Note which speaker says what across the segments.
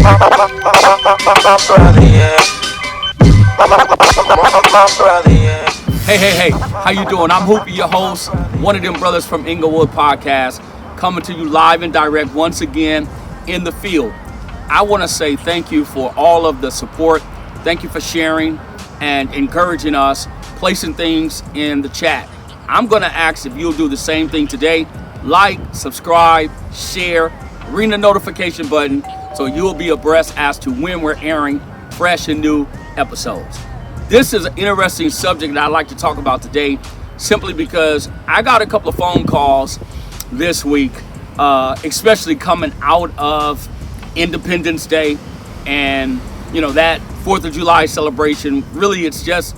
Speaker 1: My brother, yeah. My brother, yeah.
Speaker 2: Hey, how you doing? I'm Hoopy, your host, one of them brothers from Inglewood podcast, coming to you live and direct once again in the field. I want to say thank you for all of the support. Thank you for sharing and encouraging us, placing things in the chat. I'm going to ask if you'll do the same thing today. Like, subscribe, share, ring the notification button so you'll be abreast as to when we're airing fresh and new episodes. This is an interesting subject that I'd like to talk about today, simply because I got a couple of phone calls this week, especially coming out of Independence Day and, that 4th of July celebration. Really, it's just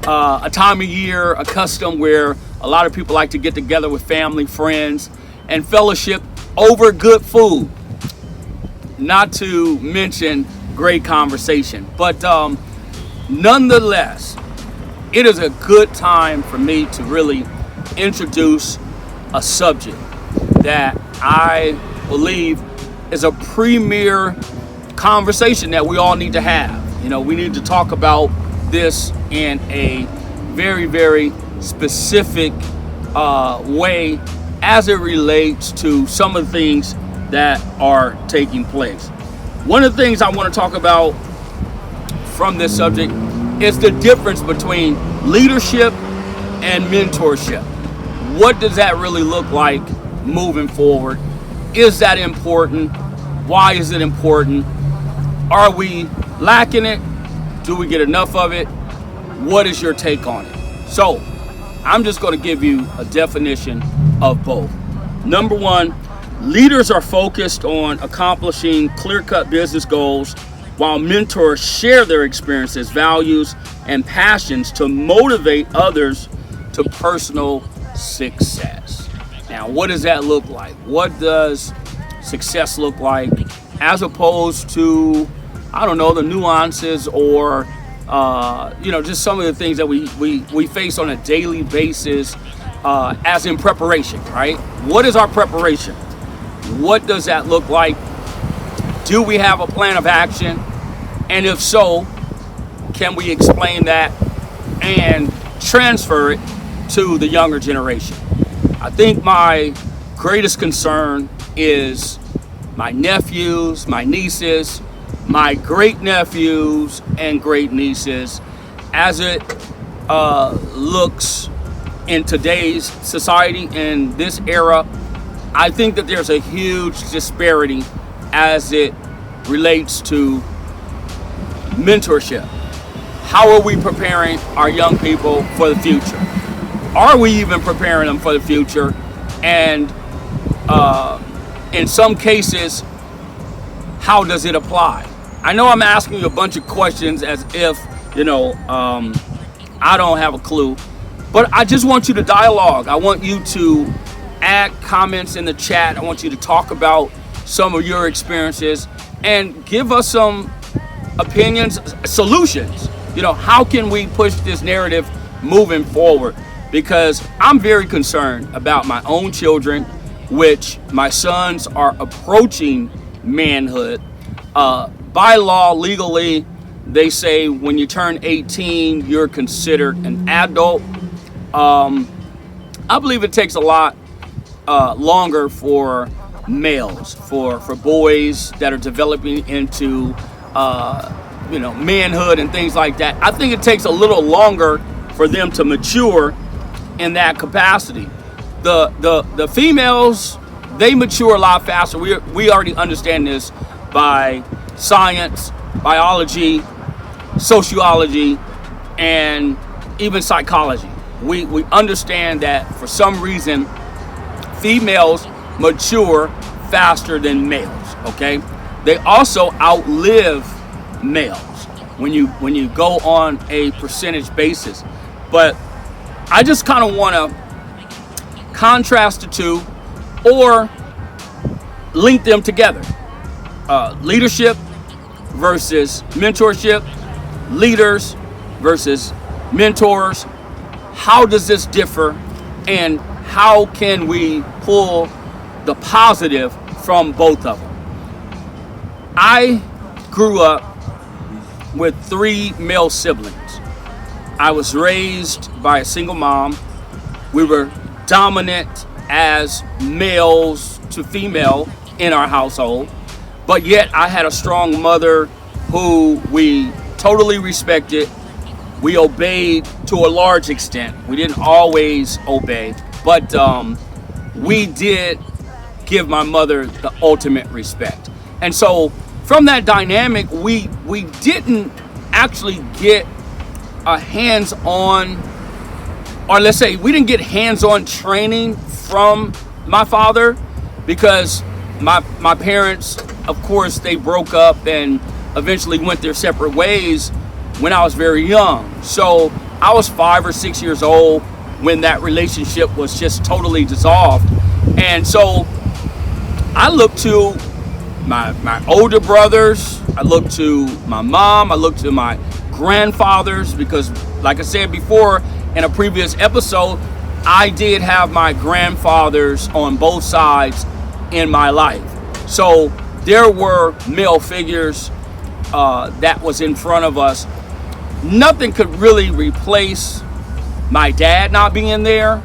Speaker 2: a time of year, a custom where a lot of people like to get together with family, friends, and fellowship over good food. Not to mention great conversation. But nonetheless, it is a good time for me to really introduce a subject that I believe is a premier conversation that we all need to have. We need to talk about this in a very, very specific way as it relates to some of the things that are taking place. One of the things I want to talk about from this subject is the difference between leadership and mentorship. What does that really look like moving forward? Is that important? Why is it important? Are we lacking it? Do we get enough of it? What is your take on it? So, I'm just going to give you a definition of both. Number one, leaders are focused on accomplishing clear-cut business goals, while mentors share their experiences, values, and passions to motivate others to personal success. Now, what does that look like? What does success look like as opposed to, the nuances or, just some of the things that we face on a daily basis as in preparation, right? What is our preparation? What does that look like? Do we have a plan of action? And if so, can we explain that and transfer it to the younger generation? I think my greatest concern is my nephews, my nieces, my great-nephews and great-nieces, as it looks in today's society, in this era. I think that there's a huge disparity as it relates to mentorship. How are we preparing our young people for the future? Are we even preparing them for the future? And in some cases, how does it apply? I know I'm asking you a bunch of questions as if, I don't have a clue. But I just want you to dialogue. I want you to add comments in the chat. I want you to talk about some of your experiences and give us some opinions, solutions. How can we push this narrative moving forward? Because I'm very concerned about my own children, which my sons are approaching manhood. By law, legally, they say when you turn 18, you're considered an adult. I believe it takes a lot longer for males, for boys that are developing into manhood and things like that. I think it takes a little longer for them to mature in that capacity. The females, they mature a lot faster. We already understand this by science, biology, sociology, and even psychology. We understand that for some reason females mature faster than males, okay? They also outlive males when you go on a percentage basis. But I just kind of want to contrast the two or link them together. Leadership versus mentorship, leaders versus mentors. How does this differ, and how can we pull the positive from both of them? I grew up with 3 male siblings. I was raised by a single mom. We were dominant as males to female in our household, but yet I had a strong mother who we totally respected. We obeyed to a large extent. We didn't always obey, but we did give my mother the ultimate respect. And so from that dynamic, we didn't actually get a hands-on, or let's say we didn't get hands-on training from my father, because my parents, of course, they broke up and eventually went their separate ways when I was very young. So I was 5 or 6 years old when that relationship was just totally dissolved. And so I looked to my older brothers, I looked to my mom, I looked to my grandfathers, because like I said before in a previous episode, I did have my grandfathers on both sides in my life. So there were male figures that was in front of us. Nothing could really replace my dad not being there,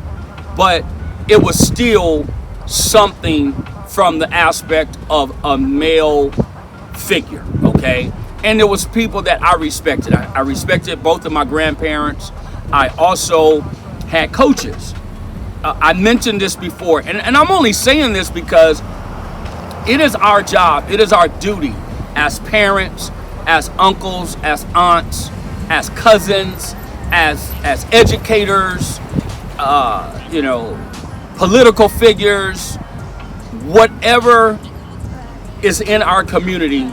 Speaker 2: but it was still something from the aspect of a male figure, okay? And there was people that I respected. I respected both of my grandparents. I also had coaches. I mentioned this before, and I'm only saying this because it is our job, it is our duty as parents, as uncles, as aunts, as cousins, as educators, political figures, whatever is in our community,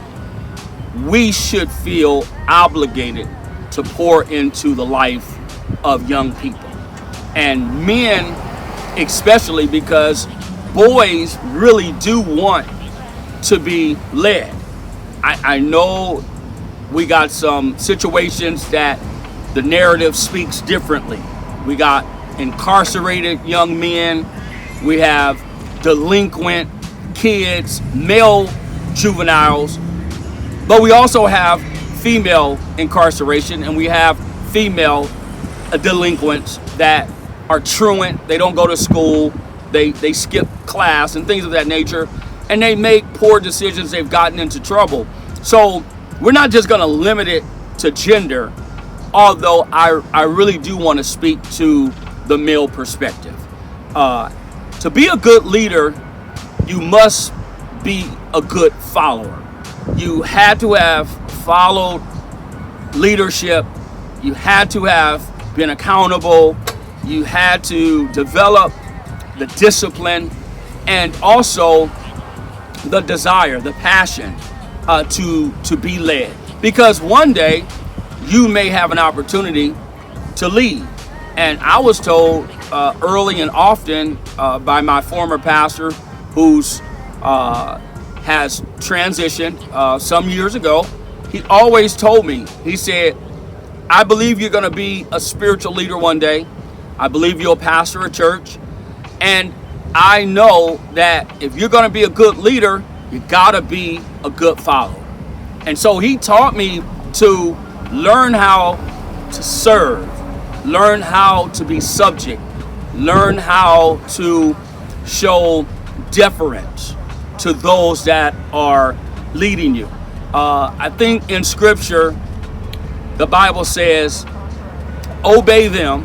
Speaker 2: we should feel obligated to pour into the life of young people. And men especially, because boys really do want to be led. I know we got some situations that the narrative speaks differently. We got incarcerated young men, we have delinquent kids, male juveniles, but we also have female incarceration, and we have female delinquents that are truant. They don't go to school, they skip class and things of that nature, and they make poor decisions. They've gotten into trouble. So we're not just going to limit it to gender, although I really do want to speak to the male perspective. To be a good leader, you must be a good follower. You had to have followed leadership. You had to have been accountable. You had to develop the discipline and also the desire, the passion to be led. Because one day you may have an opportunity to lead. And I was told early and often by my former pastor, who's has transitioned some years ago. He always told me, he said, I believe you're going to be a spiritual leader one day. I believe you'll pastor a church. And I know that if you're going to be a good leader, you got to be a good follower. And so he taught me to learn how to serve, learn how to be subject, learn how to show deference to those that are leading you. I think in scripture, the Bible says, obey them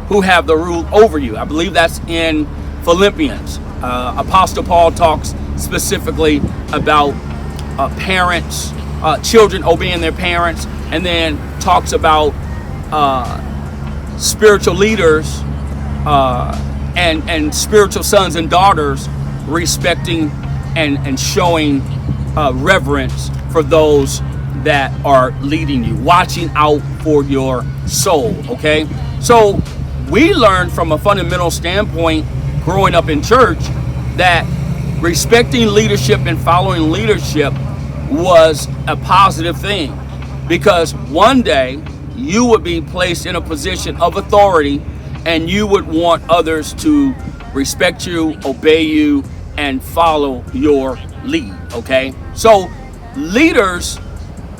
Speaker 2: who have the rule over you. I believe that's in Philippians. Apostle Paul talks specifically about parents, children obeying their parents, and then talks about spiritual leaders and spiritual sons and daughters respecting and showing reverence for those that are leading you, watching out for your soul, okay? So we learned from a fundamental standpoint growing up in church that respecting leadership and following leadership was a positive thing, because one day you would be placed in a position of authority and you would want others to respect you, obey you, and follow your lead, okay? So leaders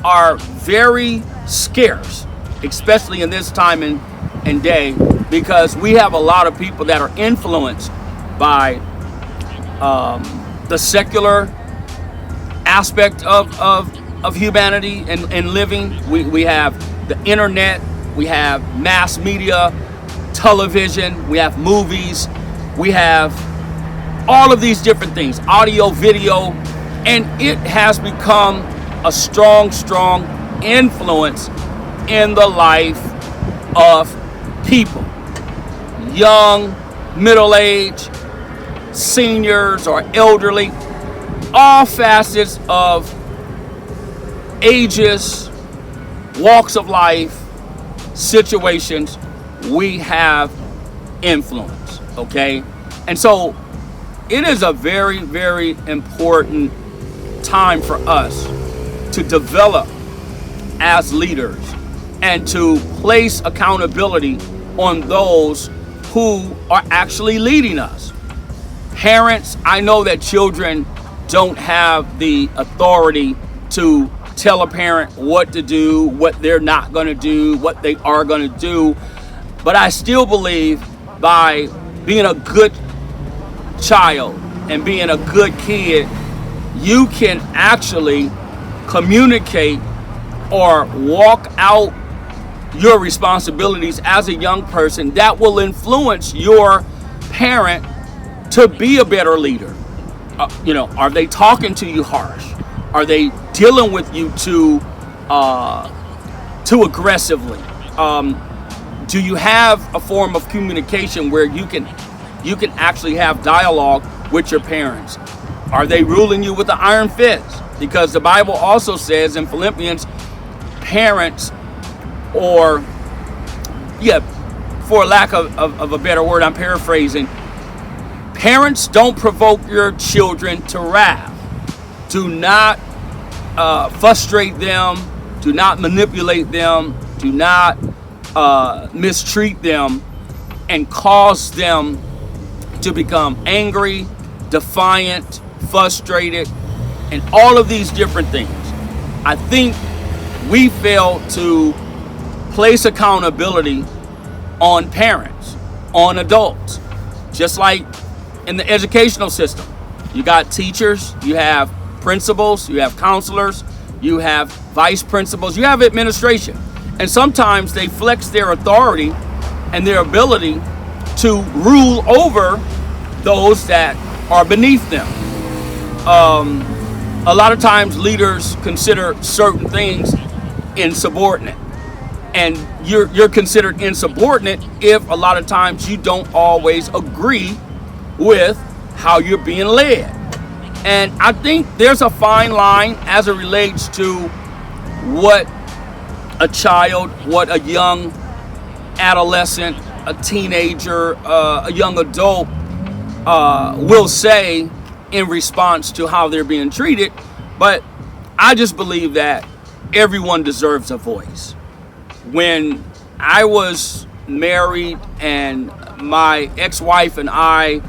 Speaker 2: are very scarce, especially in this time and day, because we have a lot of people that are influenced by the secular aspect of humanity and living. We have the internet, we have mass media, television, we have movies, we have all of these different things, audio, video, and it has become a strong influence in the life of people, young, middle-aged, seniors, or elderly, all facets of ages, walks of life, situations. We have influence, okay? And so it is a very, very important time for us to develop as leaders and to place accountability on those who are actually leading us. Parents, I know that children don't have the authority to tell a parent what to do, what they're not going to do, what they are going to do. But I still believe by being a good child and being a good kid, you can actually communicate or walk out your responsibilities as a young person that will influence your parent to be a better leader. Are they talking to you harsh? Are they dealing with you too aggressively? Do you have a form of communication where you can actually have dialogue with your parents? Are they ruling you with the iron fist? Because the Bible also says in Philippians, parents, for lack of a better word, I'm paraphrasing, parents, don't provoke your children to wrath. Do not frustrate them. Do not manipulate them. Do not mistreat them and cause them to become angry, defiant, frustrated, and all of these different things. I think we fail to place accountability on parents, on adults. Just like in the educational system, you got teachers, you have principals, you have counselors, you have vice principals, you have administration. And sometimes they flex their authority and their ability to rule over those that are beneath them. A lot of times leaders consider certain things insubordinate. And you're considered insubordinate if a lot of times you don't always agree with how you're being led. And I think there's a fine line as it relates to what a child, what a young adolescent, a teenager, a young adult will say in response to how they're being treated. But I just believe that everyone deserves a voice. When I was married and my ex-wife and I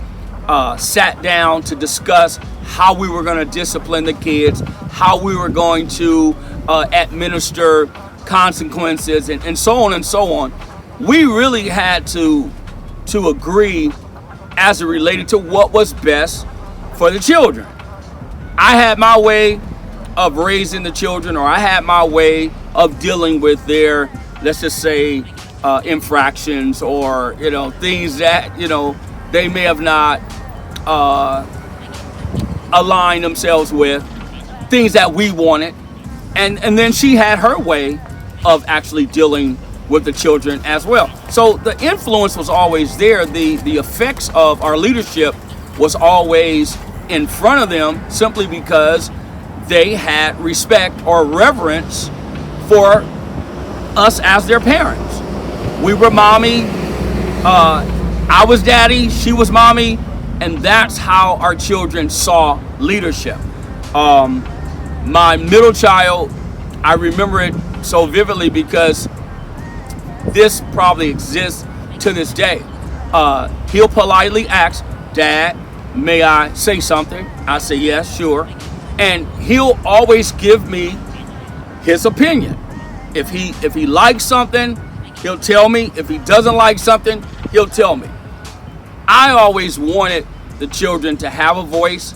Speaker 2: sat down to discuss how we were going to discipline the kids, how we were going to administer consequences, and so on, we really had to agree as it related to what was best for the children. I had my way of raising the children, or I had my way of dealing with their, let's just say, infractions, or things that they may have not aligned themselves with, things that we wanted, and then she had her way of actually dealing with the children as well. So the influence was always there. The effects of our leadership was always in front of them, simply because they had respect or reverence for us as their parents. We were mommy, I was daddy, she was mommy, and that's how our children saw leadership. My middle child, I remember it so vividly because this probably exists to this day. He'll politely ask, "Dad, may I say something?" I say, "Yes, sure." and he'll always give me his opinion. If he likes something, he'll tell me. If he doesn't like something, he'll tell me. I always wanted the children to have a voice.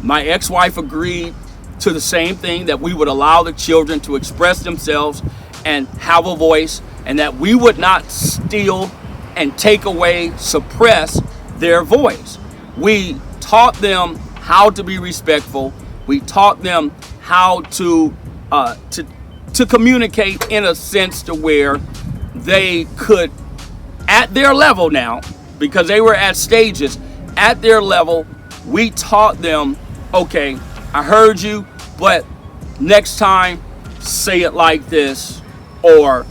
Speaker 2: My ex-wife agreed to the same thing, that we would allow the children to express themselves and have a voice, and that we would not steal and take away, suppress their voice. We taught them how to be respectful. We taught them how to communicate in a sense to where they could, at their level now, because they were at stages, at their level, we taught them, okay, I heard you, but next time say it like this, or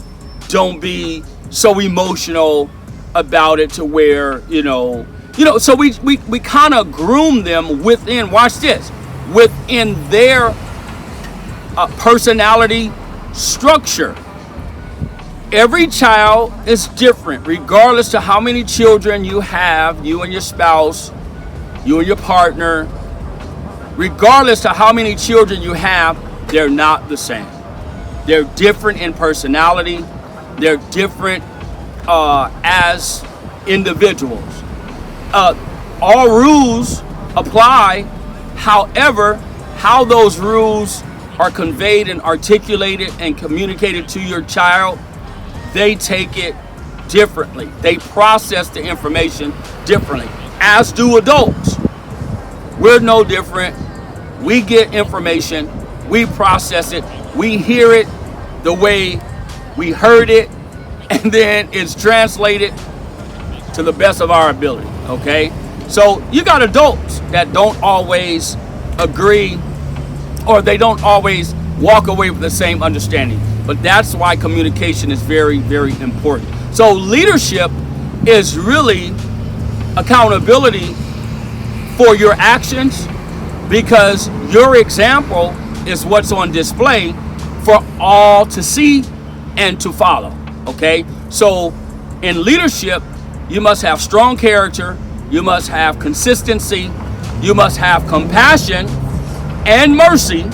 Speaker 2: don't be so emotional about it to where, so we kind of groom them within, watch this, within their personality structure. Every child is different, regardless of how many children you have, you and your spouse, you and your partner. Regardless of how many children you have, they're not the same. They're different in personality. They're different as individuals. All rules apply. However, how those rules are conveyed and articulated and communicated to your child, they take it differently. They process the information differently, as do adults. We're no different. We get information, we process it, we hear it the way we heard it, and then it's translated to the best of our ability, okay? So you got adults that don't always agree, or they don't always walk away with the same understanding. But that's why communication is very, very important. So leadership is really accountability for your actions, because your example is what's on display for all to see and to follow, okay? So in leadership, you must have strong character, you must have consistency, you must have compassion and mercy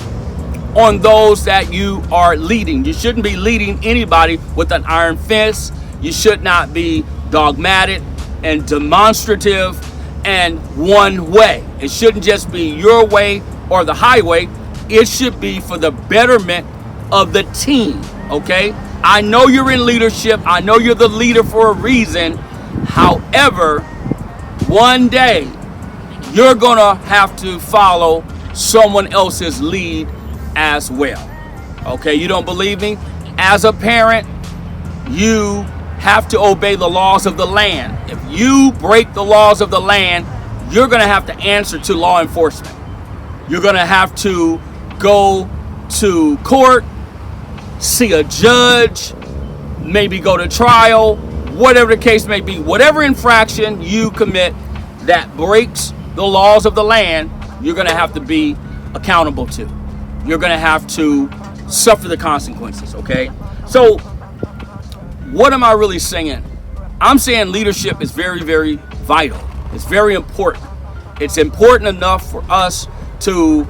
Speaker 2: on those that you are leading. You shouldn't be leading anybody with an iron fist. You should not be dogmatic and demonstrative and one way. It shouldn't just be your way or the highway. It should be for the betterment of the team, okay? I know you're in leadership. I know you're the leader for a reason. However, one day you're gonna have to follow someone else's lead as well, okay? You don't believe me? As a parent, you have to obey the laws of the land. If you break the laws of the land, you're going to have to answer to law enforcement. You're going to have to go to court, see a judge, maybe go to trial, whatever the case may be. Whatever infraction you commit that breaks the laws of the land, you're going to have to be accountable to. You're going to have to suffer the consequences, okay? So what am I really saying? I'm saying leadership is very, very vital. It's very important. It's important enough for us to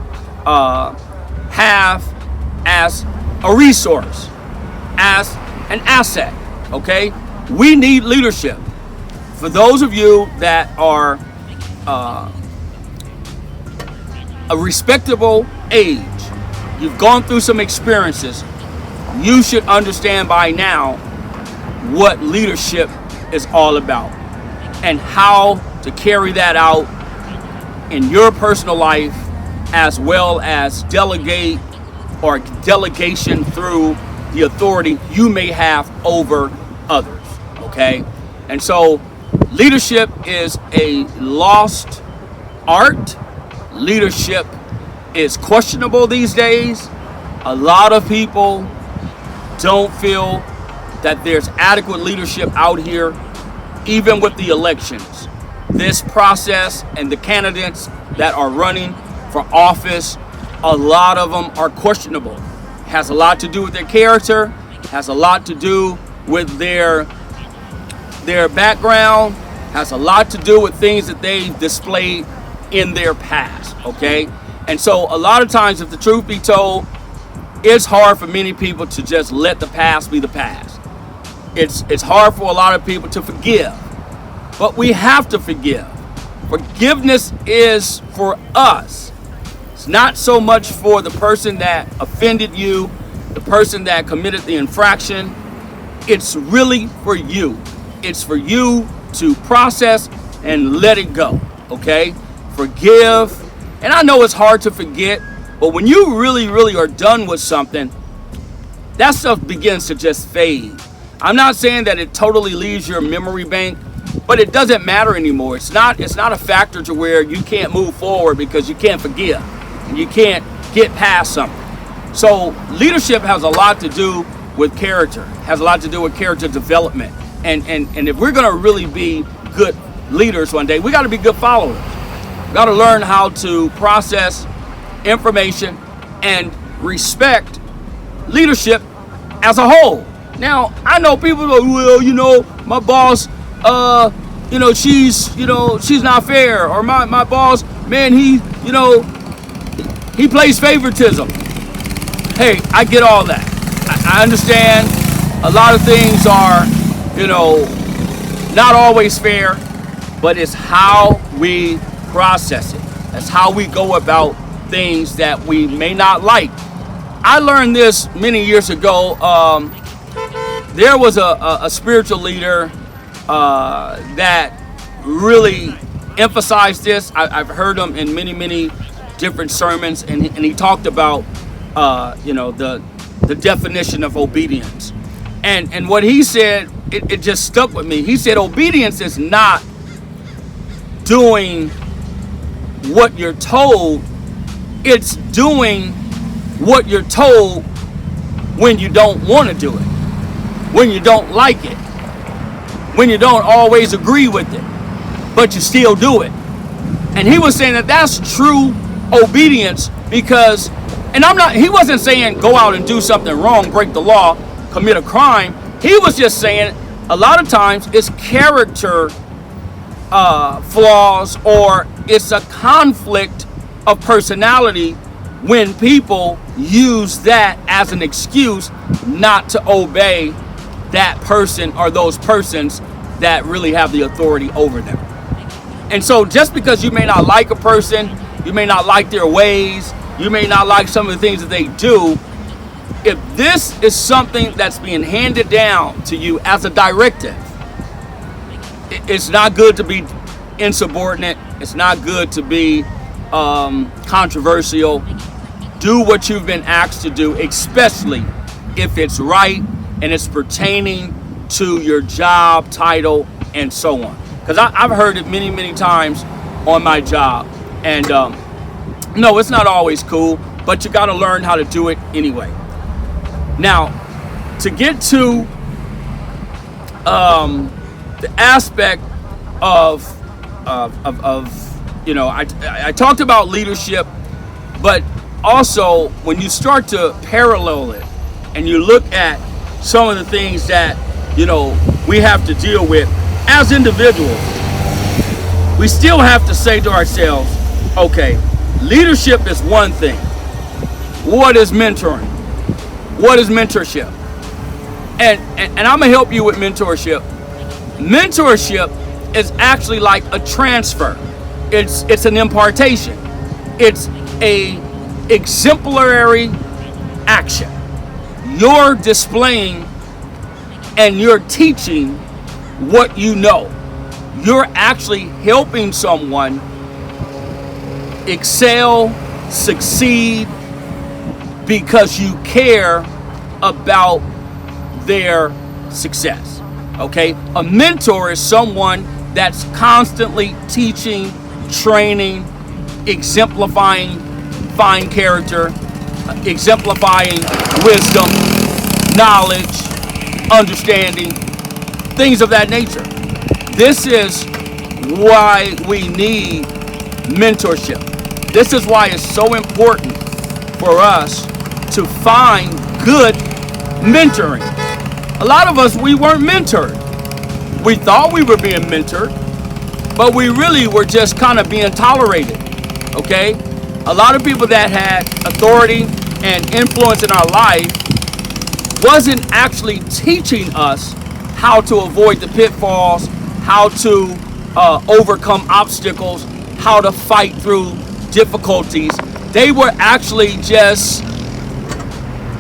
Speaker 2: have as a resource, as an asset, okay? We need leadership. For those of you that are a respectable age, you've gone through some experiences, you should understand by now what leadership is all about and how to carry that out in your personal life, as well as delegate or delegation through the authority you may have over others, okay? And so leadership is a lost art. Leadership is questionable these days. A lot of people don't feel that there's adequate leadership out here, even with the elections. This process and the candidates that are running for office, a lot of them are questionable. Has a lot to do with their character, has a lot to do with their background, has a lot to do with things that they've displayed in their past, okay? And so a lot of times, if the truth be told, it's hard for many people to just let the past be the past. It's hard for a lot of people to forgive, but we have to forgive. Forgiveness is for us. It's not so much for the person that offended you, the person that committed the infraction. It's really for you. It's for you to process and let it go, okay? Forgive. And I know it's hard to forget, but when you really, really are done with something, that stuff begins to just fade. I'm not saying that it totally leaves your memory bank, but it doesn't matter anymore. It's not a factor to where you can't move forward because you can't forgive and you can't get past something. So leadership has a lot to do with character, has a lot to do with character development. And if we're going to really be good leaders one day, we got to be good followers. We got to learn how to process information and respect leadership as a whole. Now, I know people go, well, my boss, she's not fair, or my boss, man, he plays favoritism. Hey, I get all that. I understand a lot of things are, not always fair, but it's how we process it. That's how we go about things that we may not like. I learned this many years ago. There was a spiritual leader that really emphasized this. I've heard him in many different sermons, and he talked about the definition of obedience. And what he said, it just stuck with me. He said obedience is not doing what you're told, it's doing what you're told when you don't want to do it, when you don't like it, when you don't always agree with it, but you still do it. And he was saying that that's true obedience because, he wasn't saying go out and do something wrong, break the law, commit a crime. He was just saying a lot of times it's character flaws, or it's a conflict of personality when people use that as an excuse not to obey that person or those persons that really have the authority over them. And so just because you may not like a person, you may not like their ways, you may not like some of the things that they do, if this is something that's being handed down to you as a directive, it's not good to be insubordinate. It's not good to be controversial. Do what you've been asked to do, especially if it's right and it's pertaining to your job title and so on. Because I've heard it many times on my job. And no, it's not always cool, but you got to learn how to do it anyway. Now, to get to the aspect of I talked about leadership, but also when you start to parallel it and you look at some of the things that we have to deal with as individuals, we still have to say to ourselves, okay, leadership is one thing. What is mentoring? What is mentorship? And I'm gonna help you with mentorship. Mentorship is actually like a transfer. It's an impartation. It's a exemplary action. You're displaying and you're teaching what you know. You're actually helping someone excel, succeed, because you care about their success. Okay? A mentor is someone that's constantly teaching, training, exemplifying fine character, exemplifying wisdom, knowledge, understanding, things of that nature. This is why we need mentorship. This is why it's so important for us to find good mentoring. A lot of us, we weren't mentored. We thought we were being mentored, but we really were just kind of being tolerated, okay? a lot of people that had authority and influence in our life wasn't actually teaching us how to avoid the pitfalls, how to overcome obstacles, how to fight through difficulties. They were actually just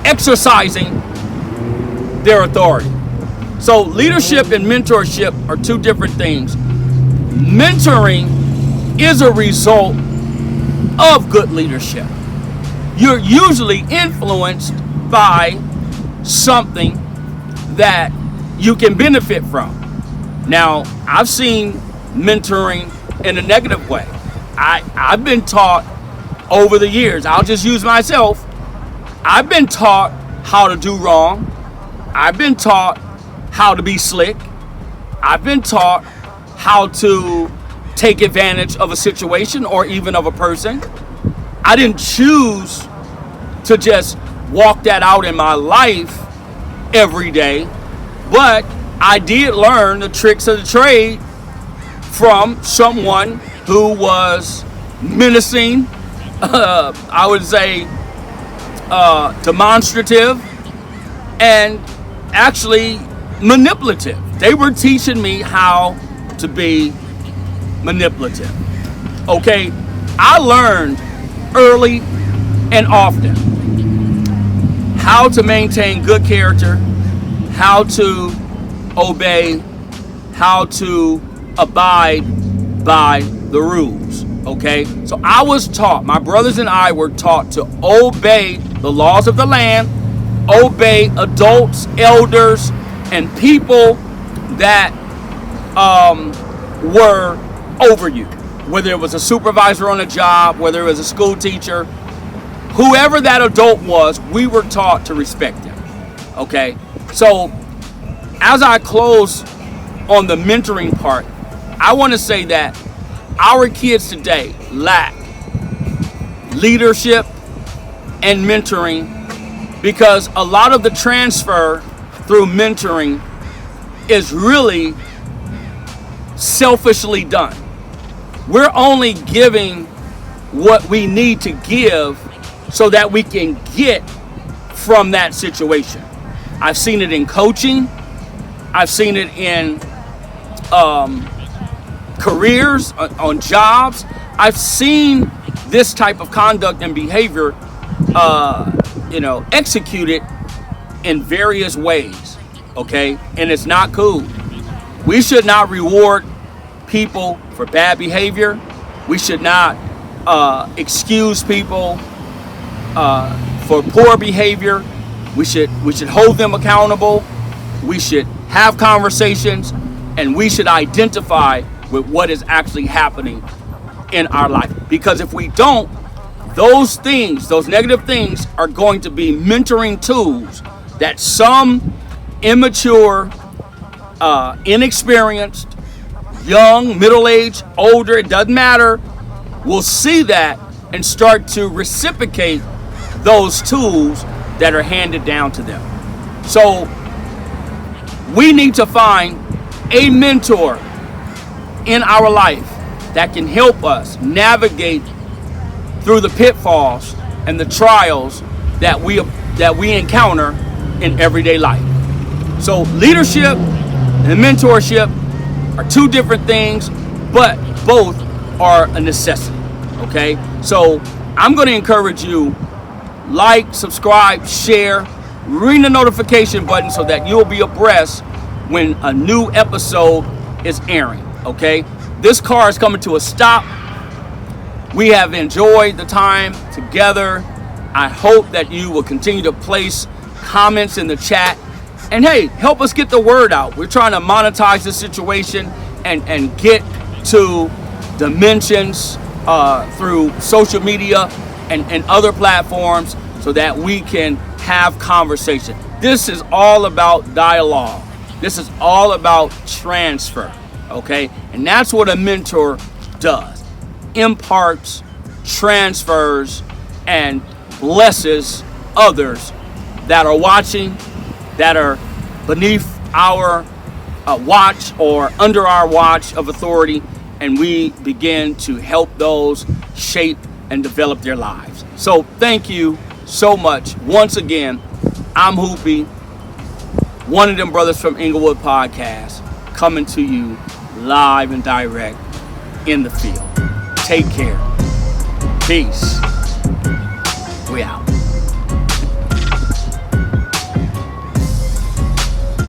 Speaker 2: exercising their authority. So leadership and mentorship are two different things. Mentoring is a result of good leadership. You're usually influenced by something that you can benefit from. Now, I've seen mentoring in a negative way. I've been taught over the years, I'll just use myself, I've been taught how to do wrong. I've been taught how to be slick. I've been taught how to take advantage of a situation or even of a person. I didn't choose to just walk that out in my life every day, but I did learn the tricks of the trade from someone who was menacing, I would say demonstrative, and actually manipulative. They were teaching me how to be manipulative. Okay, I learned early and often how to maintain good character, how to obey, how to abide by the rules. Okay, so I was taught, my brothers and I were taught to obey the laws of the land, obey adults, elders, and people that were over you. Whether it was a supervisor on a job, whether it was a school teacher, whoever that adult was, we were taught to respect them. Okay, so as I close on the mentoring part, I want to say that our kids today lack leadership and mentoring because a lot of the transfer through mentoring is really selfishly done. We're only giving what we need to give so that we can get from that situation. I've seen it in coaching. I've seen it in careers, on jobs. I've seen this type of conduct and behavior, executed in various ways. Okay, and it's not cool. We should not reward people for bad behavior. We should not excuse people for poor behavior. We should hold them accountable. We should have conversations, and we should identify with what is actually happening in our life. Because if we don't, those things, those negative things, are going to be mentoring tools that some immature, inexperienced, young, middle-aged, older, it doesn't matter, will see that and start to reciprocate those tools that are handed down to them. So we need to find a mentor in our life that can help us navigate through the pitfalls and the trials that we encounter in everyday life. So leadership and mentorship are two different things, but both are a necessity. Okay, so I'm going to encourage you, like, subscribe, share, ring the notification button so that you'll be abreast when a new episode is airing. Okay, this car is coming to a stop. We have enjoyed the time together. I hope that you will continue to place comments in the chat, and hey, help us get the word out. We're trying to monetize this situation and get to dimensions through social media and other platforms so that we can have conversation. This is all about dialogue. This is all about transfer, okay? And that's what a mentor does. Imparts, transfers, and blesses others that are watching, that are beneath our watch or under our watch of authority, and we begin to help those shape and develop their lives. So thank you so much. Once again, I'm Hoopy, one of them brothers from Inglewood podcast, coming to you live and direct in the field. Take care. Peace. We out.